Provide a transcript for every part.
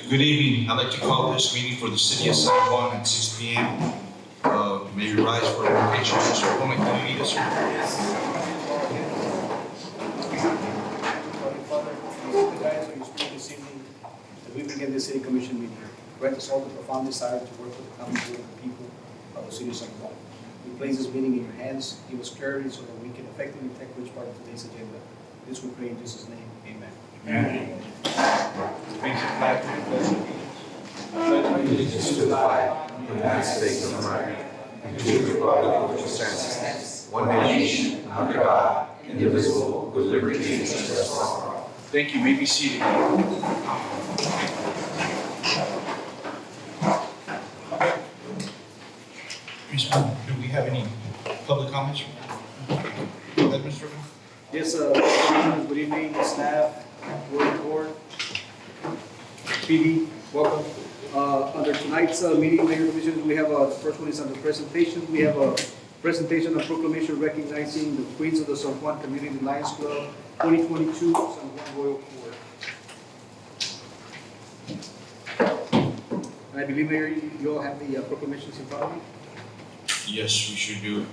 Good evening. I'd like to call this meeting for the City of San Juan at 6 p.m. May we rise for invocation. Mr. Juan, can you lead us? Father, the guys are speaking this evening as we begin the City Commission meeting. Grant us all the profound desire to work for the common good of the people of the City of San Juan. We place this meeting in your hands. Give us clarity so that we can effectively take which part of today's agenda. This we pray in Jesus' name. Amen. Amen. Please flag for the pledge of Allegiance to the flag of the United States of America and to the republic for which it stands, one nation, under God, indivisible, with liberty and justice for all. Thank you. You may be seated. Ms. Moon, do we have any public comments? Go ahead, Mr. Moon. Yes, good evening, staff, board, PD, welcome. Under tonight's meeting, Mayor Commissioners, we have the first one is under presentation. We have a presentation of proclamation recognizing the Queens of the San Juan Community Lions Club 2022 San Juan Royal Court. I believe, Mayor, you all have the proclamations in front of you. Yes, we should do.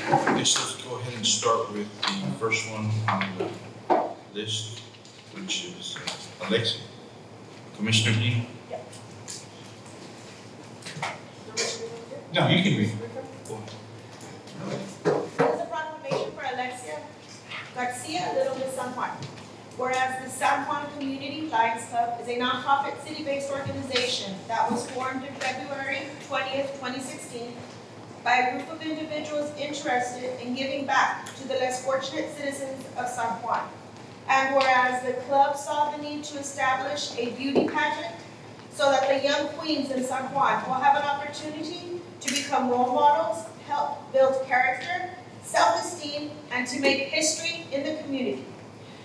Let's go ahead and start with the first one on the list, which is Alexia. Commissioner Dean? Yeah. No, you can read. Go This is a proclamation for Alexia Garcia, Little Miss San Juan. Whereas the San Juan Community Lions Club is a nonprofit city-based organization that was formed in February 20th, 2016 by a group of individuals interested in giving back to the less fortunate citizens of San Juan. And whereas the club saw the need to establish a beauty pageant so that the young queens in San Juan will have an opportunity to become role models, help build character, self-esteem, and to make history in the community.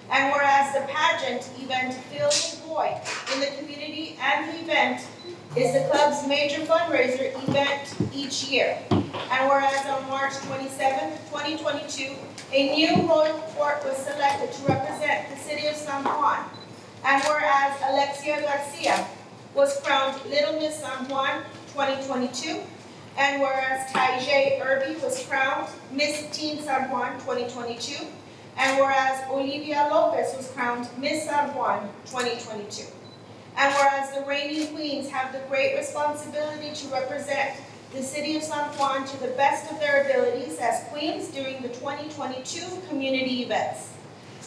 And whereas the pageant event fills a void in the community and the event is the club's major fundraiser event each year. And whereas on March 27, 2022, a new royal court was selected to represent the City of San Juan. And whereas Alexia Garcia was crowned Little Miss San Juan 2022, and whereas Taijay Irby was crowned Miss Teen San Juan 2022, and whereas Olivia Lopez was crowned Miss San Juan 2022. And whereas the reigning queens have the great responsibility to represent the City of San Juan to the best of their abilities as queens during the 2022 community events.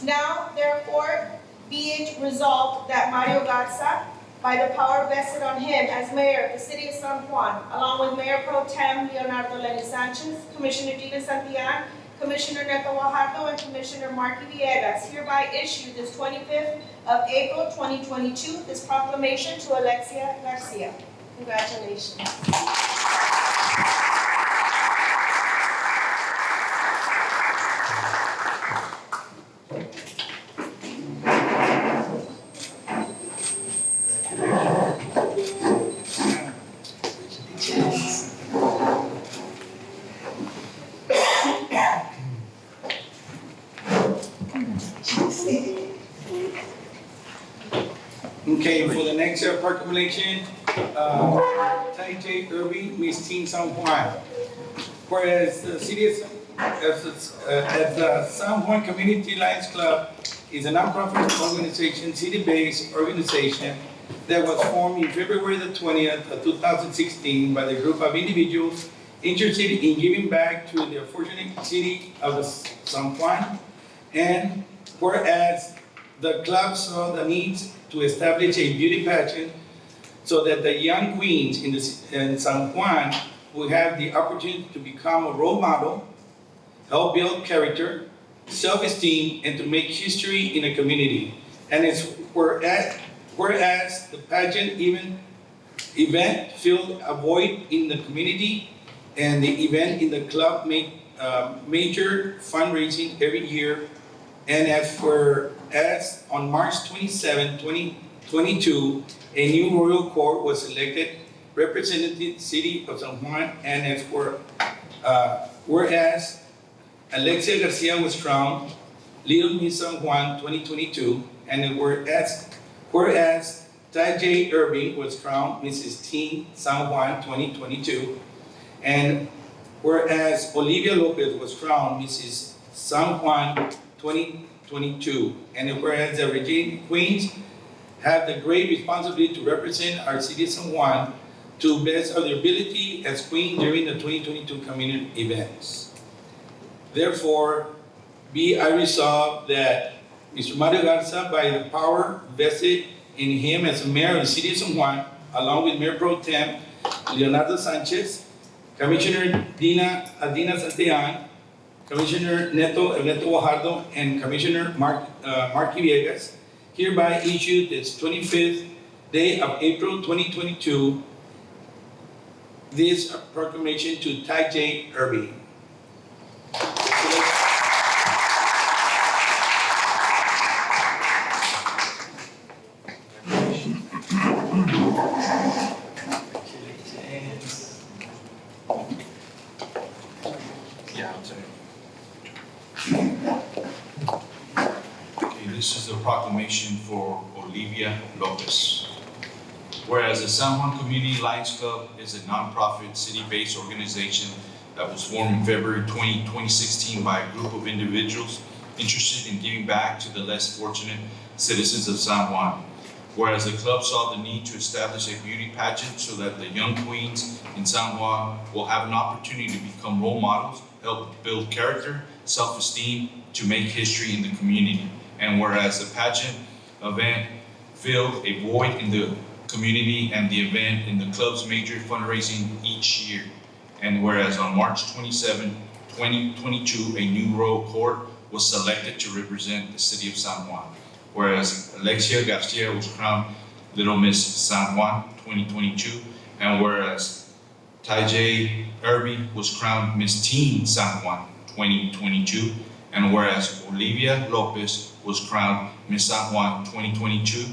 Now, therefore, be it resolved that Mario Garza, by the power vested on him as mayor of the City of San Juan, along with Mayor Pro Tem Leonardo Lenny Sanchez, Commissioner Dina Santillan, Commissioner Neto Guajardo, and Commissioner Marky Villegas, hereby issue this 25th of April 2022 this proclamation to Alexia Garcia. Congratulations. Okay, for the next proclamation, Taijay Irby, Miss Teen San Juan. Whereas the city as the San Juan Community Lions Club is a nonprofit organization, city-based organization that was formed in February the 20th of 2016 by the group of individuals interested in giving back to the unfortunate city of the San Juan. And whereas the club saw the need to establish a beauty pageant so that the young queens in San Juan will have the opportunity to become a role model, help build character, self-esteem, and to make history in a community. And it's whereas the pageant event filled a void in the community, and the event in the club make major fundraising every year. And as on March 27, 2022, a new royal court was elected representing the city of San Juan, and as whereas Alexia Garcia was crowned Little Miss San Juan 2022, and whereas Whereas Ty J. Irving was crowned Mrs. Teen San Juan 2022, and whereas Olivia Lopez was crowned Mrs. San Juan 2022, and whereas the Regina Queens have the great responsibility to represent our city of San Juan to best of their ability as queen during the 2022 community events. Therefore, I resolve that Mr. Mario Garza, by the power vested in him as mayor of the city of San Juan, along with Mayor Pro Tem Leonardo Sanchez, Commissioner Adina Santillan, Commissioner Neto Guajardo, and Commissioner Marky Villegas, hereby issue this 25th day of April 2022, this proclamation to Ty J. Irving. Yeah, I'll tell you. Okay, this is a proclamation for Olivia Lopez. Whereas the San Juan Community Lions Club is a nonprofit, city-based organization that was formed in February 2016 by a group of individuals interested in giving back to the less fortunate citizens of San Juan. Whereas the club saw the need to establish a beauty pageant so that the young queens in San Juan will have an opportunity to become role models, help build character, self-esteem, to make history in the community. And whereas the pageant event filled a void in the community and the event in the club's major fundraising each year. And whereas on March 27, 2022, a new royal court was selected to represent the city of San Juan. Whereas Alexia Garcia was crowned Little Miss San Juan 2022, and whereas Ty J. Irving was crowned Miss Teen San Juan 2022, and whereas Olivia Lopez was crowned Miss San Juan 2022,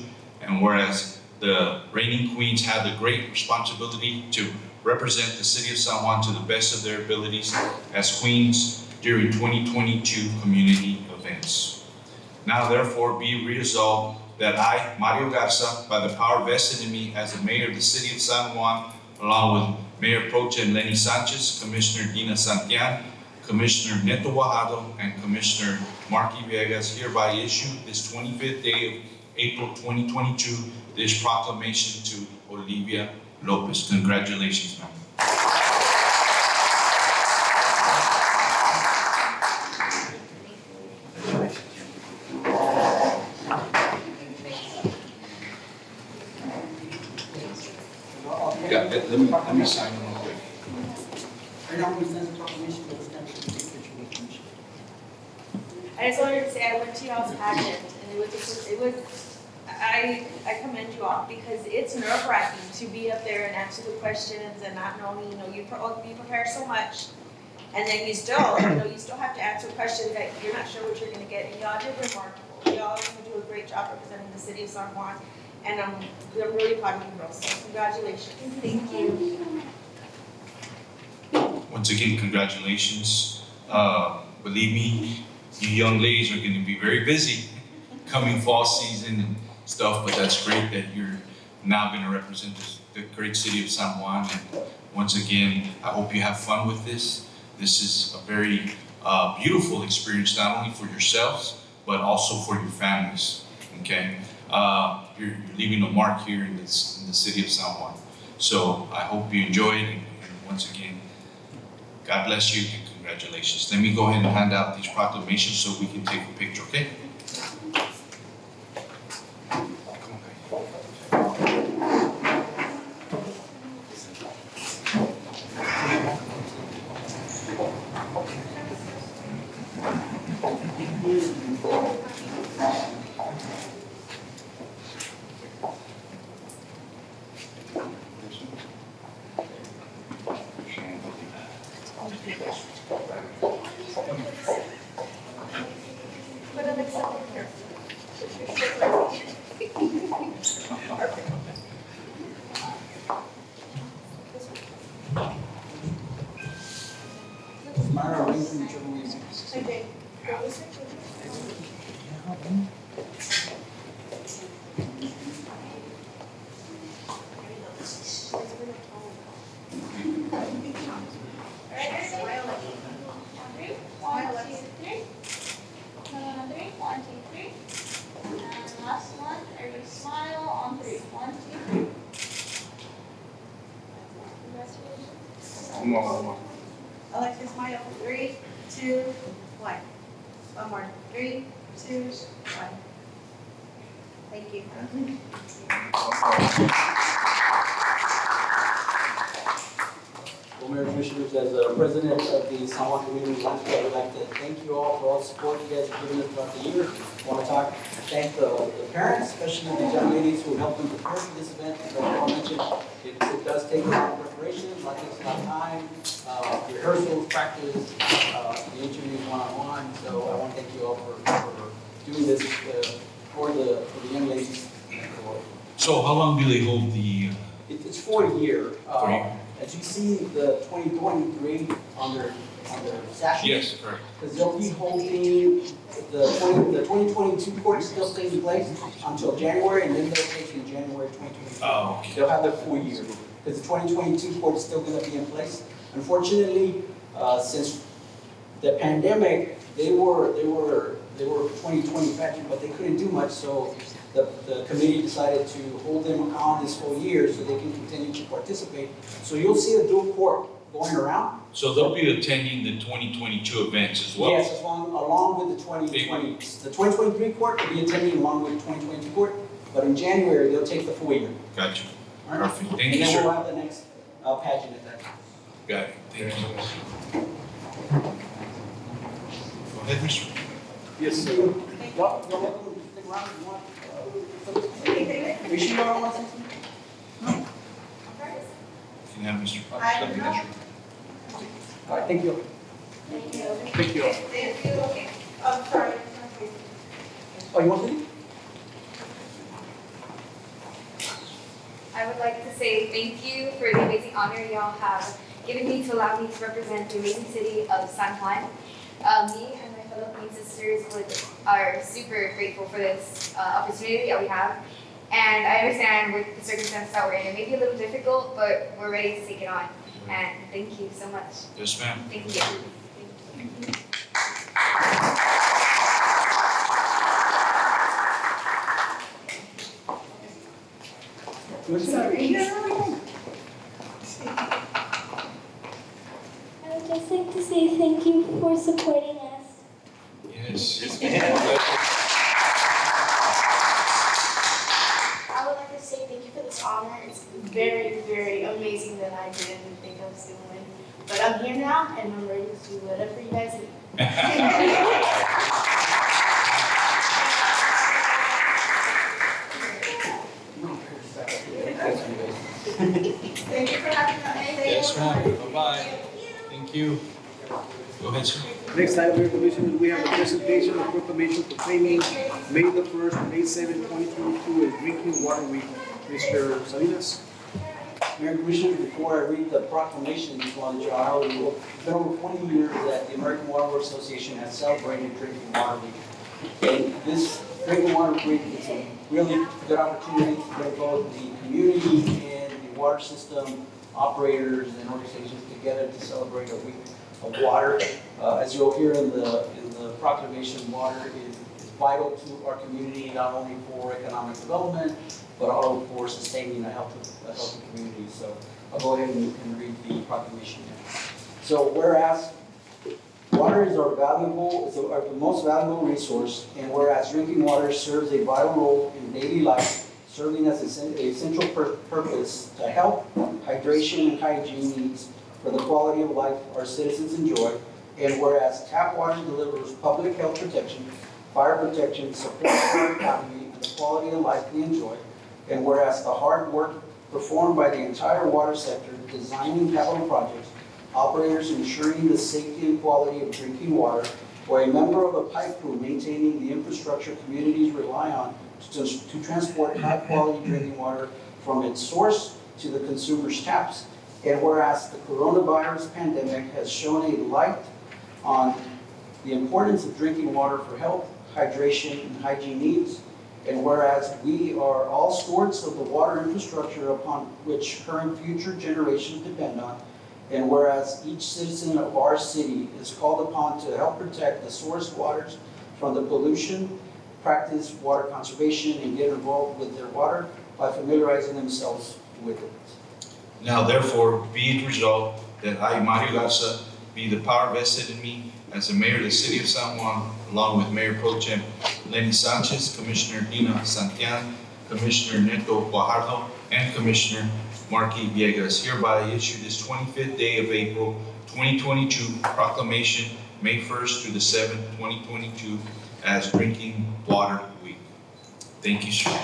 and whereas the reigning queens had the great responsibility to represent the city of San Juan to the best of their abilities as queens during 2022 community events. Now therefore be resolved that I, Mario Garza, by the power vested in me as the mayor of the city of San Juan, along with Mayor Pro Tem Lenny Sanchez, Commissioner Dina Santillan, Commissioner Neto Guajardo, and Commissioner Marky Villegas, hereby issue this 25th day of April 2022, this proclamation to Olivia Lopez. Congratulations, ma'am. Yeah, let me sign them real quick. Right now, we stand the proclamation, but stand to take a picture with the commission. I just wanted to say, I went to y'all's pageant, and I commend you all, because it's nerve-wracking to be up there and answer the questions and not knowing, you prepare so much, and then you still have to answer questions that you're not sure what you're gonna get, and y'all did remarkable. Y'all are gonna do a great job representing the city of San Juan, and I'm really proud of you girls, so congratulations. Thank you. Once again, congratulations. Believe me, you young ladies are going to be very busy coming fall season and stuff, but that's great that you're now going to represent the great city of San Juan. And once again, I hope you have fun with this. This is a very beautiful experience, not only for yourselves, but also for your families, okay? You're leaving a mark here in the city of San Juan. So I hope you enjoy it, and once again, God bless you and congratulations. Let me go ahead and hand out these proclamations so we can take a picture, okay? Myra, arrangement, whichever way is easiest. Okay. Smile like you. 1, 2, 3. Another 3. 1, 2, 3. And last one, everybody smile on 3. 1, 2, 3. Congratulations. Alexia, smile. 3, 2, 1. One more. 3, 2, 1. Thank you. Well, Mayor Commissioners, as president of the San Juan Community Lunch Club, I'd like to thank you all for all the support you guys have given us throughout the year. I want to thank the parents, especially the young ladies who helped them prepare for this event. As I mentioned, it does take a lot of preparation, a lot of time, rehearsals, practice, the interviews one-on-one. So I want to thank you all for doing this for the young ladies. So how long do they hold the, It's for a year. For a year. As you see the 2023 on their statute. yes, correct. Because they'll be holding the 2022 court still stays in place until January, and then they'll take in January 2023. Oh, okay. They'll have their full year, because the 2022 court is still gonna be in place. Unfortunately, since the pandemic, they were 2020 pageant, but they couldn't do much, so the committee decided to hold them on this whole year so they can continue to participate. So you'll see a dual court going around. So they'll be attending the 2022 events as well? Yes, along with the 2020, the 2023 court will be attending along with the 2022 court, but in January, they'll take the full year. Gotcha. All right? Perfect. Thank you, And then we'll sir. have the next pageant at that time. Got it. Thank you. Go ahead, Mr. Yes, sir. You're welcome to stick around if you want. Are you sure you don't want something? You can have Mr. I Deputy know. Treasurer. All right, thank you. Thank you. Thank you. Thank you. Okay. I'm sorry. Oh, you want to leave? I would like to say thank you for the amazing honor y'all have given me to allow me to represent the amazing city of San Juan. Me and my fellow Queen sisters are super grateful for this opportunity that we have. And I understand with the circumstances that we're in, it may be a little difficult, but we're ready to take it on. And thank you so much. Yes, ma'am. Thank you. Sorry. I would just like to say thank you for supporting us. Yes. I would like to say thank you for this honor. It's very, very amazing that I didn't think I was going to win. But I'm here now, and I'm ready to do whatever you guys need. Thank you for having us. Yes, ma'am. Bye-bye. Thank you. Go ahead, sir. Next item, Mayor Commissioners, we have the presentation of proclamation proclaiming May the 1st, May 7th, 2022 as Drinking Water Week. Mr. Salinas? Mayor Commissioner, before I read the proclamation, just wanted to highlight, it's been over 20 years that the American Water Works Association has celebrated Drinking Water Week. And this Drinking Water Week is a really good opportunity to bring both the community and the water system operators and organizations together to celebrate a week of water. As you'll hear in the proclamation, water is vital to our community, not only for economic development, but also for sustaining a healthy community. So I'll go ahead and read the proclamation now. So whereas water is our most valuable resource, and whereas drinking water serves a vital role in daily life, serving as a central purpose to health, hydration, and hygiene needs for the quality of life our citizens enjoy, and whereas tap water delivers public health protection, fire protection, support for our economy, and the quality of life we enjoy, and whereas the hard work performed by the entire water sector, designing capital projects, operators ensuring the safety and quality of drinking water, or a member of a pipe crew maintaining the infrastructure communities rely on to transport high-quality drinking water from its source to the consumer's taps. And whereas the coronavirus pandemic has shone a light on the importance of drinking water for health, hydration, and hygiene needs, And whereas we are all stewards of the water infrastructure upon which current and future generations depend on, and whereas each citizen of our city is called upon to help protect the source waters from the pollution, practice water conservation, and get involved with their water by familiarizing themselves with it. Now therefore, be it resolved that I, Mario Garza, be the power vested in me as the mayor of the city of San Juan, along with Mayor Pro Tem Lenny Sanchez, Commissioner Dina Santian, Commissioner Neto Guajardo, and Commissioner Marky Villegas, hereby issue this 25th day of April, 2022 proclamation, May 1st through the 7th, 2022, as Drinking Water Week. Thank you, sir.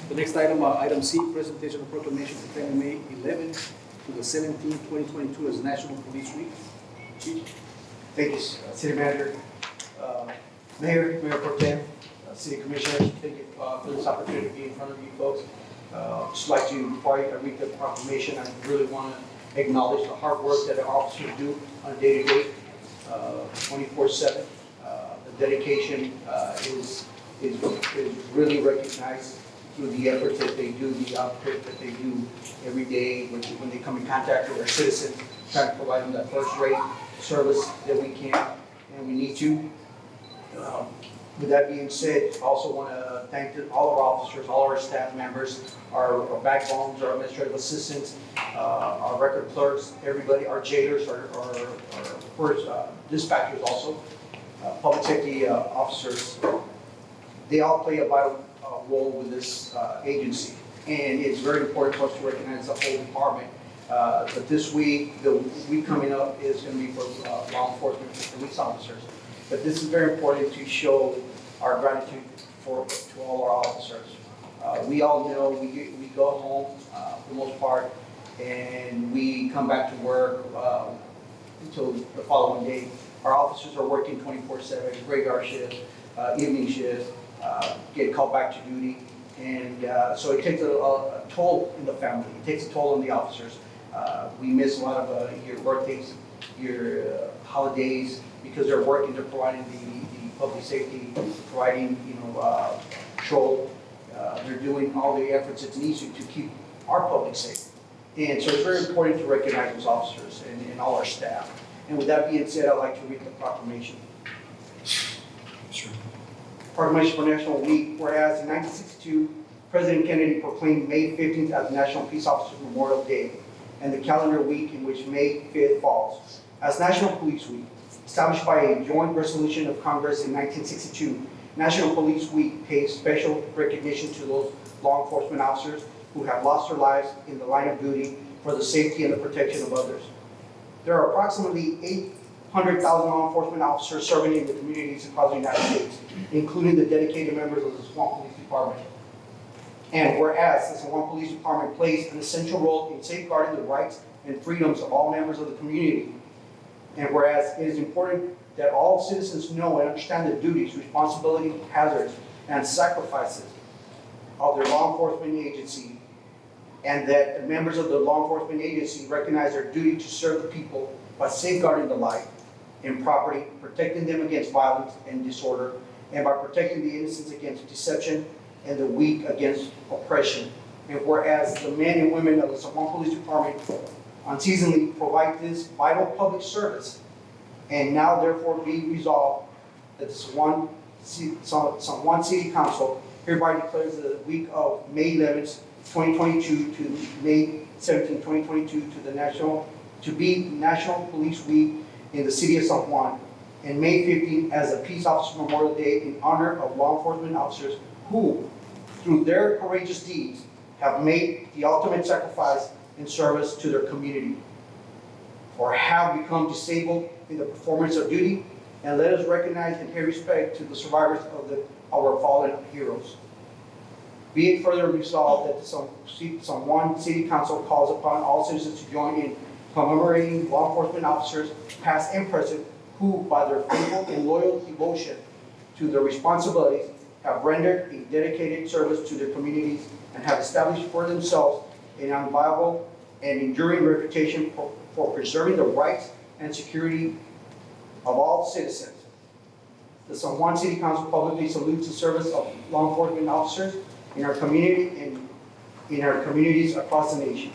The next item, item C, presentation of proclamation proclaiming May 11th to the 17th, 2022 as National Police Week. Chief? Thank you, City Manager, Mayor Pro Tem, City Commissioners. Thank you for this opportunity to be in front of you folks. Just like to, before I read the proclamation, I really want to acknowledge the hard work that our officers do on a day-to-day, 24/7. The dedication is really recognized through the efforts that they do, the output that they do every day when they come in contact with our citizens, trying to provide them that first-rate service that we can and we need to. With that being said, I also want to thank all of our officers, all of our staff members, our backbones, our administrative assistants, our record clerks, everybody, our jailers, our dispatchers also, public safety officers. They all play a vital role with this agency, and it's very important for us to recognize the whole department. But this week, the week coming up is going to be for law enforcement and police officers. But this is very important to show our gratitude to all our officers. We all know we go home for the most part, and we come back to work until the following day. Our officers are working 24/7, graveyard shifts, evening shifts, get called back to duty, and so it takes a toll in the family. It takes a toll on the officers. We miss a lot of your birthdays, your holidays, because they're working, they're providing the public safety, providing, patrol. They're doing all the efforts it's needed to keep our public safe. And so it's very important to recognize those officers and all our staff. And with that being said, I'd like to read the proclamation. Sure. Proclamation for National Week, whereas in 1962, President Kennedy proclaimed May 15th as National Peace Officers Memorial Day, and the calendar week in which May 5th falls. As National Police Week, established by a joint resolution of Congress in 1962, National Police Week pays special recognition to those law enforcement officers who have lost their lives in the line of duty for the safety and the protection of others. There are approximately 800,000 law enforcement officers serving in the communities across the United States, including the dedicated members of the San Juan Police Department. And whereas the San Juan Police Department plays an essential role in safeguarding the rights and freedoms of all members of the community, and whereas it is important that all citizens know and understand the duties, responsibilities, hazards, and sacrifices of their law enforcement agency, and that the members of the law enforcement agency recognize their duty to serve the people by safeguarding the life and property, protecting them against violence and disorder, and by protecting the innocents against deception and the weak against oppression. And whereas the men and women of the San Juan Police Department unceasingly provide this vital public service, and now therefore be resolved that the San Juan City Council hereby declares the week of May 11th, 2022 to May 17th, 2022 to be National Police Week in the city of San Juan, and May 15th as a Peace Officer Memorial Day in honor of law enforcement officers who, through their courageous deeds, have made the ultimate sacrifice in service to their community, or have become disabled in the performance of duty, and let us recognize and pay respect to the survivors of our fallen heroes. Be it further resolved that the San Juan City Council calls upon all citizens to join in commemorating law enforcement officers, past and present, who, by their faithful and loyal devotion to their responsibilities, have rendered a dedicated service to their communities and have established for themselves an unviable and enduring reputation for preserving the rights and security of all citizens. The San Juan City Council publicly salutes the service of law enforcement officers in our community and in our communities across the nation.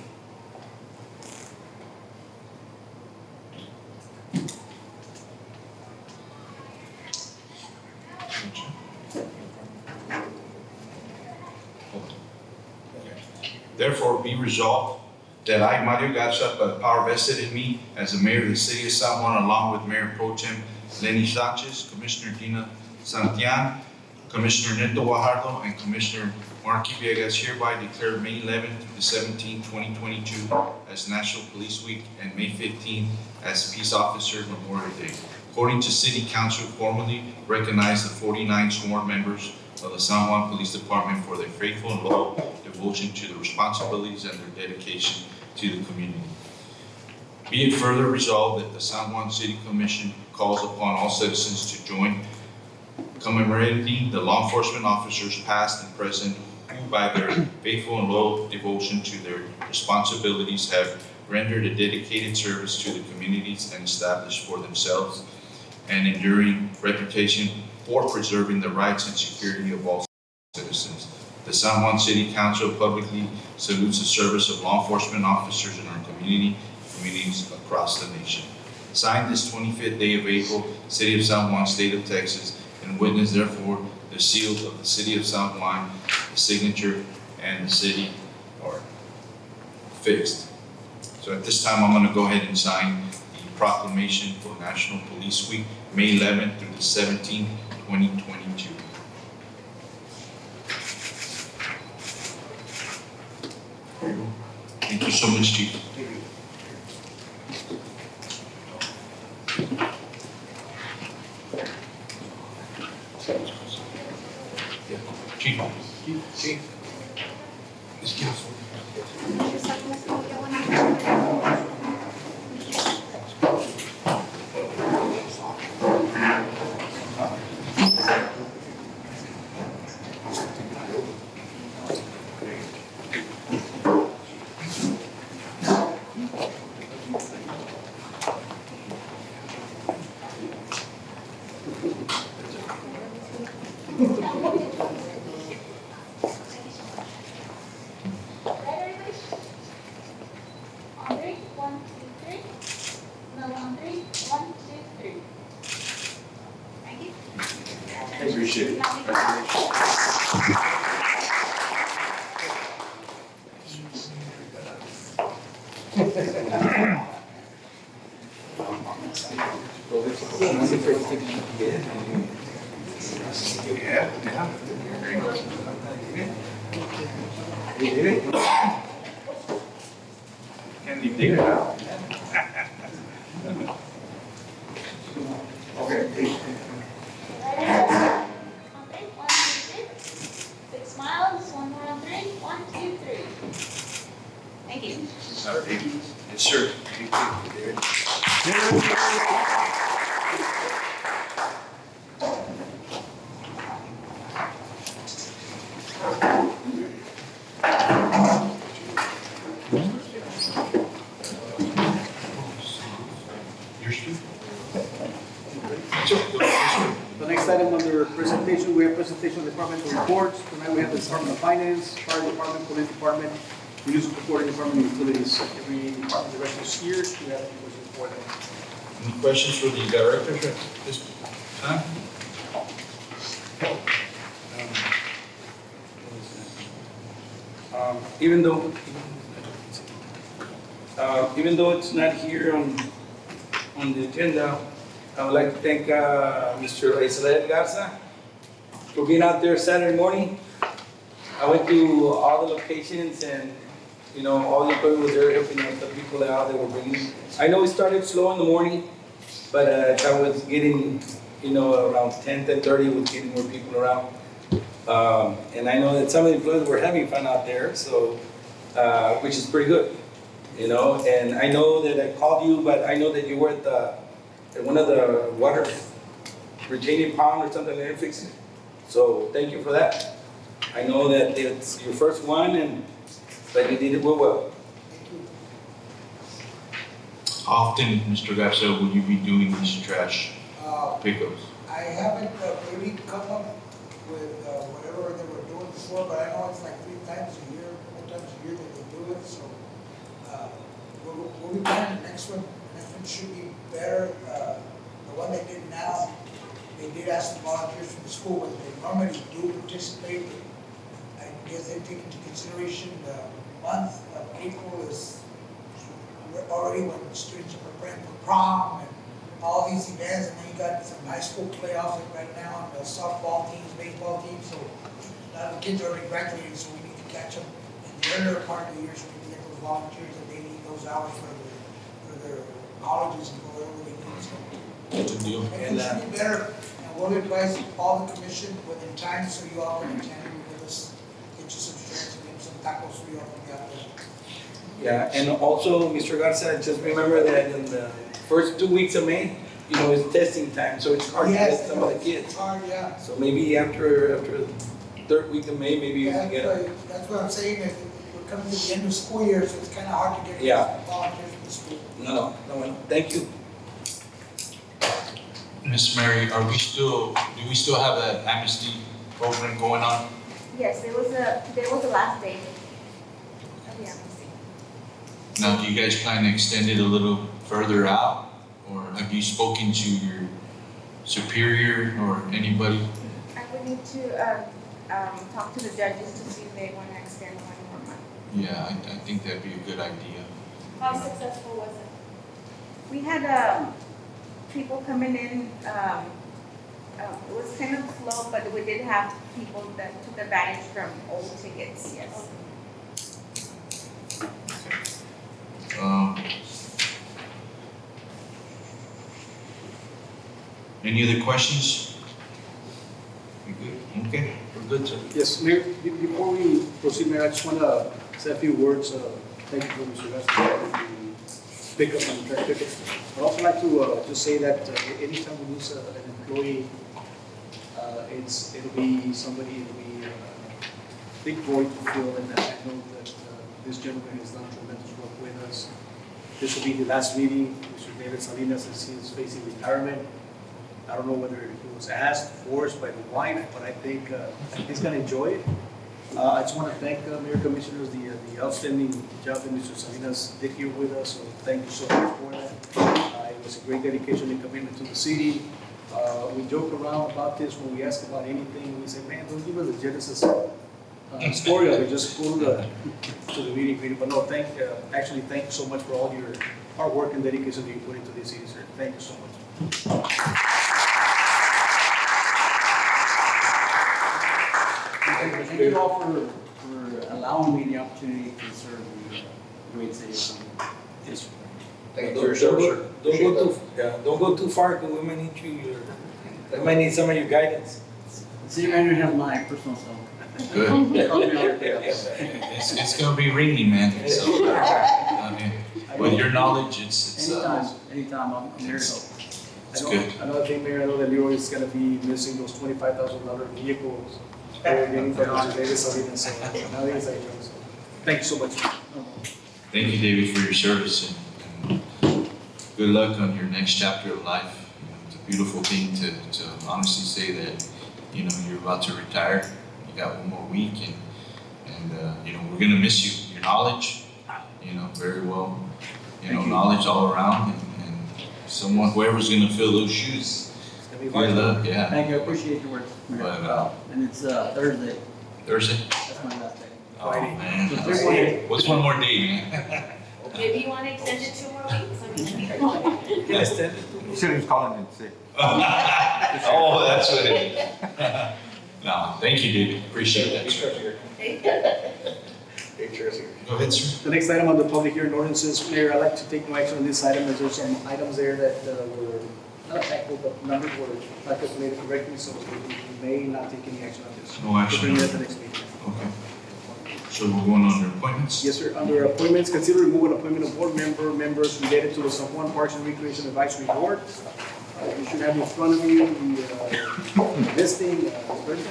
Therefore, be resolved that I, Mario Garza, by the power vested in me as the mayor of the city of San Juan, along with Mayor Pro Tem Lenny Sanchez, Commissioner Dina Santillan, Commissioner Neto Guajardo, and Commissioner Marky Villegas, hereby declare May 11th through the 17th, 2022 as National Police Week and May 15th as Peace Officer Memorial Day. According to City Council, formally recognize the 49 sworn members of the San Juan Police Department for their faithful and loyal devotion to the responsibilities and their dedication to the community. Be it further resolved that the San Juan City Commission calls upon all citizens to join commemorating the law enforcement officers past and present who by their faithful and loyal devotion to their responsibilities have rendered a dedicated service to the communities and established for themselves an enduring reputation for preserving the rights and security of all citizens. The San Juan City Council publicly salutes the service of law enforcement officers in our communities across the nation. Signed this 25th day of April, City of San Juan, State of Texas, and witness therefore the seal of the City of San Juan, the signature, and the city are fixed. So at this time, I'm going to go ahead and sign the proclamation for National Police Week, May 11th through the 17th, 2022. Thank you so much, Chief. Chief. Let's get us. Appreciate it. Can't leave it out. On three, 1, 2, 3. Big smiles. One more on three. 1, 2, 3. Thank you. Yes, sir. The next item under presentation, we have presentation of departmental reports. Tonight we have the Department of Finance, Fire Department, Police Department, Municipal Court, and Department of Utilities. Every department director is here. Do you have any questions for them? Any questions for the director at this time? Even though it's not here on the agenda, I would like to thank Mr. Israel Garza for being out there Saturday morning. I went to all the locations and, you know, all the equipment was there helping out the people out that were bringing. I know we started slow in the morning, but I was getting, you know, around 10:30 was getting more people around. And I know that some of the employees were having fun out there, so, which is pretty good. you know, and I know that I called you, but I know that you were at one of the water retaining pond or something, and fixing it. So thank you for that. I know that it's your first one, but you did it real well. How often, Mr. Garcia, will you be doing these trash pickups? I haven't really come up with whatever they were doing before, but I know it's like 3 times a year, 4 times a year that they do it, so we'll be planning the next one. The next one should be better. The one they did now, they did ask the volunteers from the school, but they normally do participate. I guess they take into consideration the month of April is already when students are preparing for prom and all these events, and then you got some high school playoffs like right now, and the softball teams, baseball teams, so a lot of the kids are already graduating, so we need to catch them in the earlier part of the year, so we can get those volunteers that they need those hours for their colleges and for whatever they need, so. Good deal. And it should be better, and we'll advise all the commission within time, so you all can attend with us, get you some shirts and some tacos, so you all can be out there. Yeah, and also, Mr. Garza, just remember that in the first 2 weeks of May, you know, it's testing time, so it's hard to get Yes, some of the kids. it's hard, yeah. So maybe after the 3rd week of May, maybe you can get them. That's what I'm saying, is we're coming to the end of the school year, so it's kind of hard to get Yeah. volunteers from the school. No, thank you. Miss Mary, do we still have an amnesty program going on? Yes, there was a last day of the amnesty. Now, do you guys plan to extend it a little further out? Or have you spoken to your superior or anybody? I would need to talk to the judges to see if they want to extend 1 more month. Yeah, I think that'd be a good idea. How successful was it? We had people coming in, it was kind of slow, but we did have people that took advantage from old tickets, yes. Any other questions? We good? Okay, we're good, sir. Yes, Mayor, before we proceed, Mayor, I just want to say a few words. Thank you for Mr. Vesta, the pickup and the trash pickup. I'd also like to just say that anytime we lose an employee, it'll be a big void to fill, and I know that this gentleman has done tremendous work with us. This will be the last meeting. Mr. David Salinas is facing retirement. I don't know whether he was asked, forced by the wife, but I think he's going to enjoy it. I just want to thank Mayor Commissioners, the outstanding job that Mr. Salinas did here with us, so thank you so much for that. It was a great dedication and commitment to the city. We joke around about this when we ask about anything. We say, man, don't give us the Genesis story of it, just go to the meeting. But no, thank you so much for all your hard work and dedication that you put into this city, sir. Thank you so much. Thank you all for allowing me the opportunity to serve the great city of district. Don't go too far, because we might need we might need some of your guidance. The city manager has my personal cell. Good. Yes. It's gonna be ringing, man. So, with your knowledge, it's Anytime, I'm here to help. it's good. Another thing, Mayor, I know that Leroy is gonna be missing those $25,000 vehicles that we're getting from Mr. David Salinas, so now he's like, so thank you so much. Thank you, David, for your service, and good luck on your next chapter of life. You know, it's a beautiful thing to honestly say that, you know, you're about to retire. You got 1 more week, and you know, we're gonna miss you. Your knowledge, you know, very well, you know, knowledge all around, and someone, whoever's gonna fill those shoes. Good luck, yeah. Thank you, I appreciate your work. But, And it's Thursday, Thursday? that's my last day. Oh, man. What's 1 more day, man? Maybe you want to extend it 2 more weeks? I mean, Yes, Ted. You should have calling in sick. Oh, that's what it is. No, thank you, David. Appreciate that, sir. Go ahead, sir. The next item on the public hearing ordinances, Mayor, I'd like to take no action on this item, as there's some items there that were not technical, but numbers were not calculated correctly, so we may not take any action on this. No action. We'll bring it at the next meeting. Okay. So we're going under appointments? Yes, sir. Under appointments, consider removing appointment of board members related to the San Juan Parks and Recreation Advisory Board. You should have in front of you the listing. Brenda?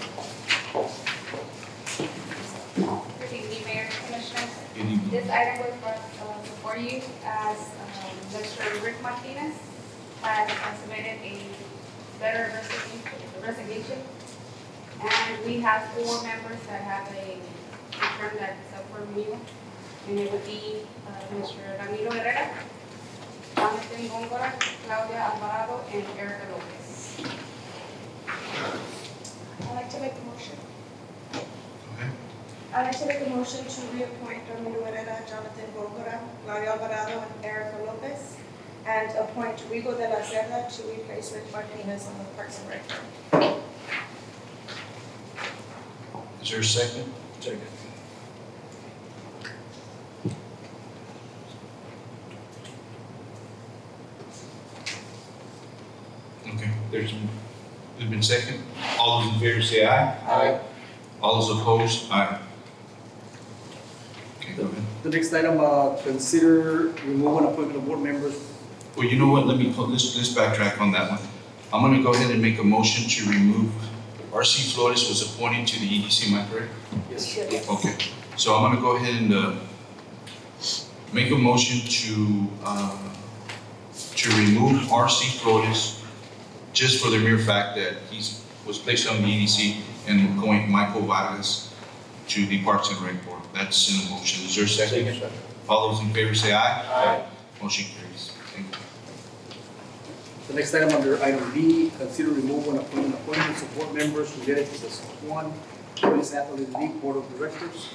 Good evening, Mayor, Commissioners. Good evening. This item was brought before you as Mr. Rick Martinez has submitted a letter of resignation. And we have 4 members that have a term that is up for renewal. And it would be Mr. Ramiro Herrera, Jonathan Góngora, Claudia Alvarado, and Erica Lopez. I'd like to make a motion. Okay. I'd like to make a motion to reappoint Ramiro Herrera, Jonathan Góngora, Claudia Alvarado, and Erica Lopez, and appoint Rigo de la Cerda to replace Rick Martinez on the Parks and Rec Board. Is there a second? Second. Okay, there's been second. All those in favor say aye. Aye. All those opposed, aye. Okay, go ahead. The next item, consider removing appointment of board members. Well, you know what, let's backtrack on that one. I'm gonna go ahead and make a motion to remove, R.C. Flores was appointed to the EDC, am I correct? Yes. Okay, so I'm gonna go ahead and, make a motion to remove R.C. Flores just for the mere fact that was placed on the EDC and appoint Michael Vargas to the Parks and Rec Board. That's in the motion. Is there a second? All those in favor say aye. Aye. Motion carries. Thank you. The next item under item B, consider removal and appointments of board members related to the San Juan Women's Athletic League Board of Directors.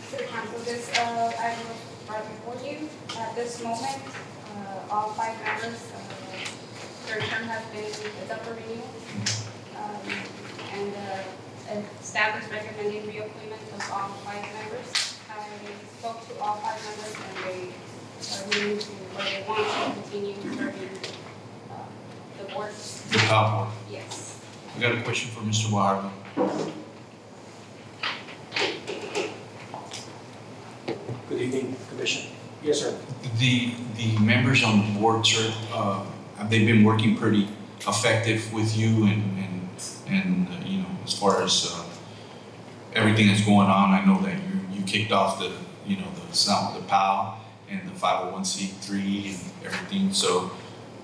City Council, this item was brought before you. At this moment, all 5 members, their term has been, it's up for renewal. And staff is recommending reappointment of all 5 members. I spoke to all 5 members and they are willing to, or they want to continue serving the board. The top one. Yes. I got a question for Mr. Wahardo. Good evening, Commission. Yes, sir. The members on the board, sir, have they been working pretty effective with you and you know, as far as everything that's going on? I know that you kicked off the POW and the 501c3 and everything. So,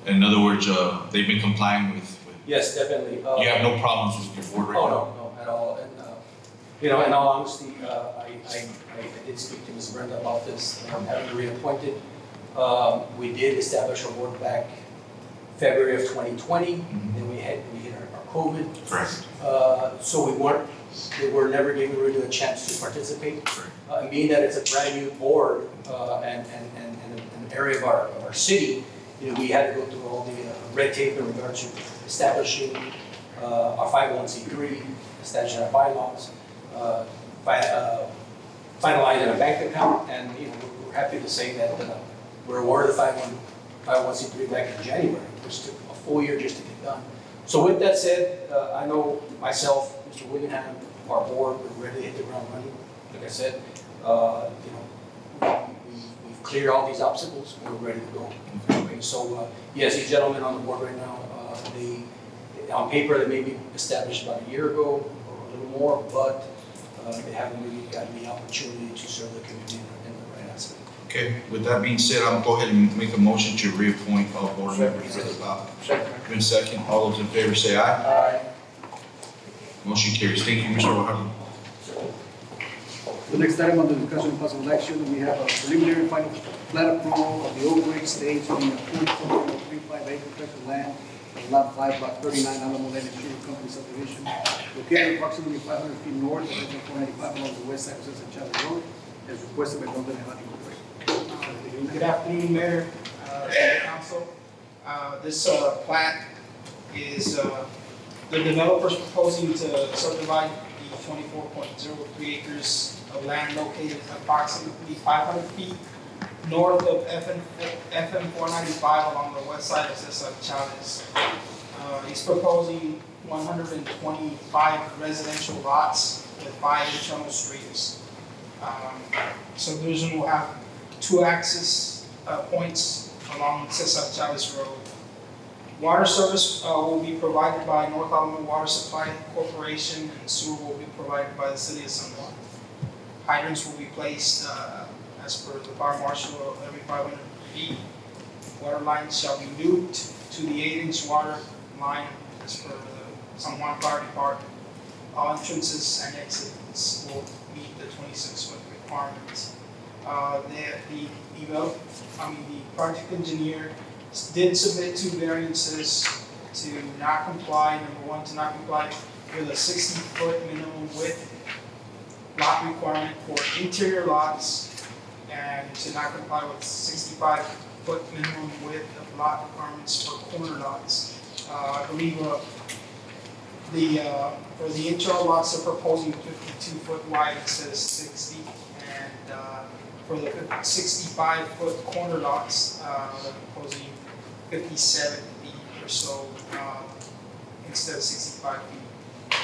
in other words, they've been complying with. Yes, definitely. You have no problems with your board right Oh, now? no, at all. And, in all honesty, I did speak to Ms. Brenda about this, having her reappointed. We did establish our board back February of 2020, and we hit our COVID. Correct. So they were never given really a chance to participate. Correct. And being that it's a brand new board, and an area of our city, we had to go through all the red tape in regards to establishing our 501c3, establishing our bylaws, finalizing a bank account, and we're happy to say that we're awarded the 501c3 back in January, which took a full year just to get done. So with that said, I know myself, Mr. Willingham, our board, we're ready to hit the ground running. Like I said, we've cleared all these obstacles, we're ready to go. Okay, so yes, these gentlemen on the board right now, on paper, they may be established about a year ago or a little more, but they haven't really gotten the opportunity to serve the community in the right aspect. Okay, with that being said, I'll go ahead and make a motion to reappoint all board members for the POW. In second, all those in favor say aye. Aye. Motion carries. Thank you, Mr. Wahardo. The next item on the discussion of possible action, we have a preliminary final plat approval of the Oak Ridge Stage on the 44.35 acre tract of land of lot 5, block 39, Alamo Land Insurance Company subdivision, located approximately 500 feet north of Region 495 along the west side of San Chavez Road, as requested by Governor Hadi. Good afternoon, Mayor, Council. This plat is the developer's proposing to subdivide the 24.03 acres of land located approximately 500 feet north of FM 495 along the west side of Cesar Chavez. He's proposing 125 residential lots with 5 internal streets. Subdivision will have 2 access points along Cesar Chavez Road. Water service will be provided by North Alamo Water Supply Corporation, and sewer will be provided by the city of San Juan. Hydrants will be placed as per the fire marshal every 500 feet. Water lines shall be looped to the 8-inch water line as per the San Juan Fire Department. All entrances and exits will meet the 26-foot requirements. The project engineer did submit 2 variances to not comply. Number 1, to not comply with a 60-foot minimum width lot requirement for interior lots, and to not comply with 65-foot minimum width of lot requirements for corner lots. I believe for the internal lots, they're proposing 52-foot wide instead of 60, and for the 65-foot corner lots, they're proposing 57 feet or so instead of 65 feet.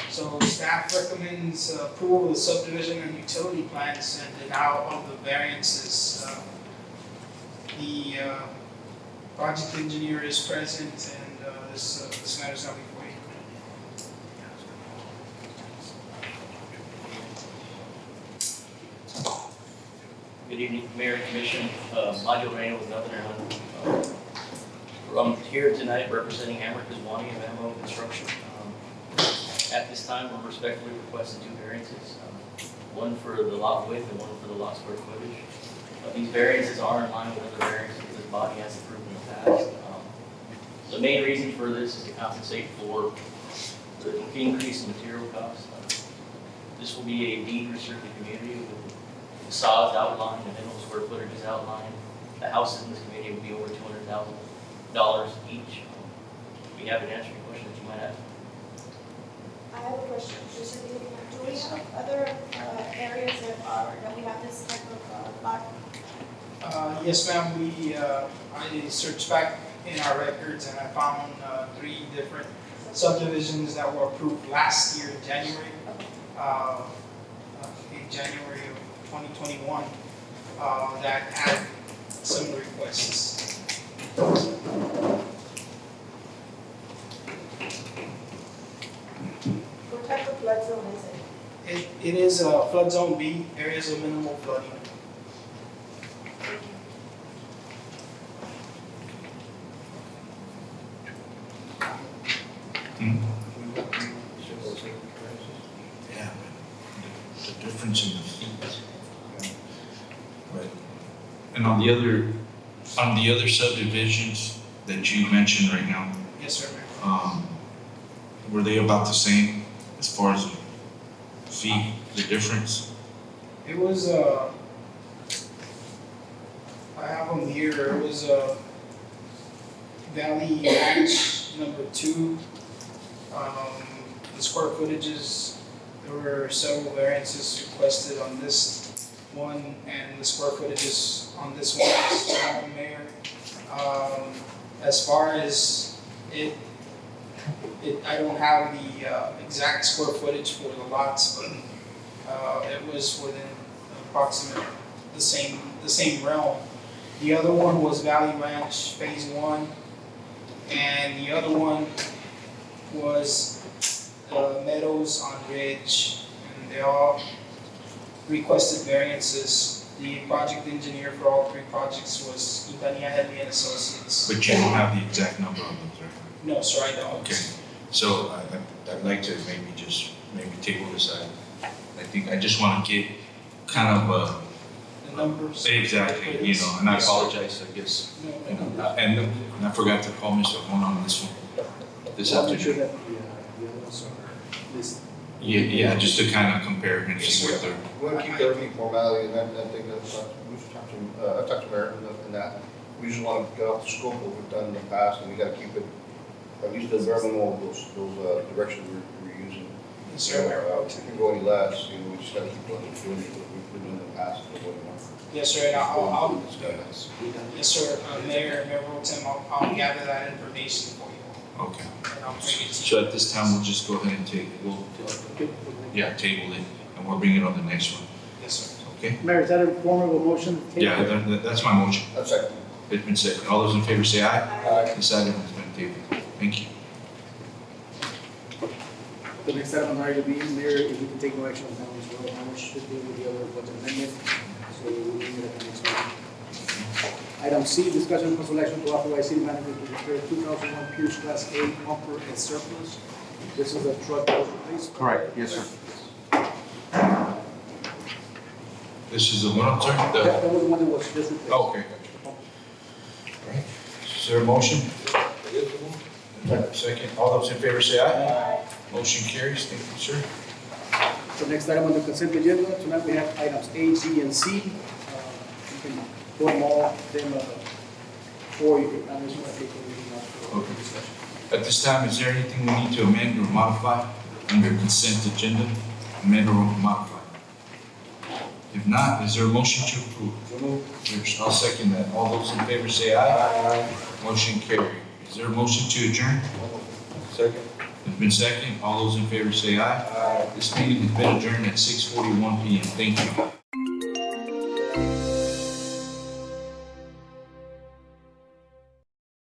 So staff recommends approval of the subdivision and utility plans and denial of the variances. The project engineer is present, and this matter is now before you. Good evening, Mayor and Commission. Mario Reyna with Governor Hunt. I'm here tonight representing Hammer's Wani of Ammo Construction. At this time, we're respectfully requesting 2 variances, one for the lot width and one for the lot square footage. These variances are in line with other variances this body has approved in the past. The main reason for this is to compensate for the increase in material costs. This will be a deed restricted community with facades outlined and minimum square footage is outlined. The houses in this community will be over $200,000 each. We have an answer to your question that you might have. I have a question. Do we have other areas that we have this type of lot? Yes, ma'am. I searched back in our records and I found 3 different subdivisions that were approved last year in January. In January of 2021, that had similar requests. What type of flood zone is it? It is a flood zone B, areas of minimal flooding. Yeah, but the difference in the feet. Right. And on the other subdivisions that you mentioned right now, Yes, sir, Mayor. were they about the same as far as the fee, the difference? It was, I have them here, it was, Valley Ranch number 2. The square footages, there were several variances requested on this one, and the square footages on this one is shown, Mayor. As far as I don't have the exact square footage for the lots, but it was within approximately the same realm. The other one was Valley Ranch Phase 1, and the other one was Meadows on Ridge, and they all requested variances. The project engineer for all 3 projects was Itania Henry and Associates. But you don't have the exact number on those, right? No, sir, I don't. Okay, so I'd like to maybe table this. I think I just want to get kind of The numbers. exactly, and I apologize, I guess. And I forgot to call Mr. Juan on this one, this afternoon. that the others are listed. Yeah, just to kind of compare and see what they're. We'll keep everything formality, and I think that's, I've talked to Mayor in that. We just want to get off the scope of what we've done in the past, and we got to keep it, at least the bare minimum of those directions we're using. Yes, sir, Mayor. If we can go any less, we just got to keep doing what we've been doing in the past. Yes, sir, and I'll yes, sir, Mayor Pro Tem, I'll gather that information for you. Okay. And I'll bring it to you. So at this time, we'll just go ahead and table it. and we'll bring it on the next one, Yes, sir. okay? Mayor, is that a form of a motion? to table? Yeah, that's my motion. That's second. It's been seconded. All those in favor say aye. This item has been tabled. Thank you. The next item on our agenda, Mayor, if we can take no action on that one as well, how much should be with the other budget amendment, so we will bring it at the next meeting. Item C, discussion and possible action to authorize city manager to declare 2001 Pierce Class A pumper as surplus. This is a truck that was replaced. Correct, yes, sir. This is the one, I'm sorry, That was the one that was just replaced. oh, okay. Is there a motion? Second. All those in favor say aye. Motion carries. Thank you, sir. The next item on the consent agenda, tonight we have items A, B, and C. You can go them all, or you can, unless you want to take anything else for Okay. discussion. At this time, is there anything we need to amend or modify under consent agenda? Amend or modify? If not, is there a motion to approve? I'll second that. All those in favor say aye. Motion carried. Is there a motion to adjourn? Second. It's been seconded. All those in favor say aye. This meeting has been adjourned at 6:41 PM. Thank you.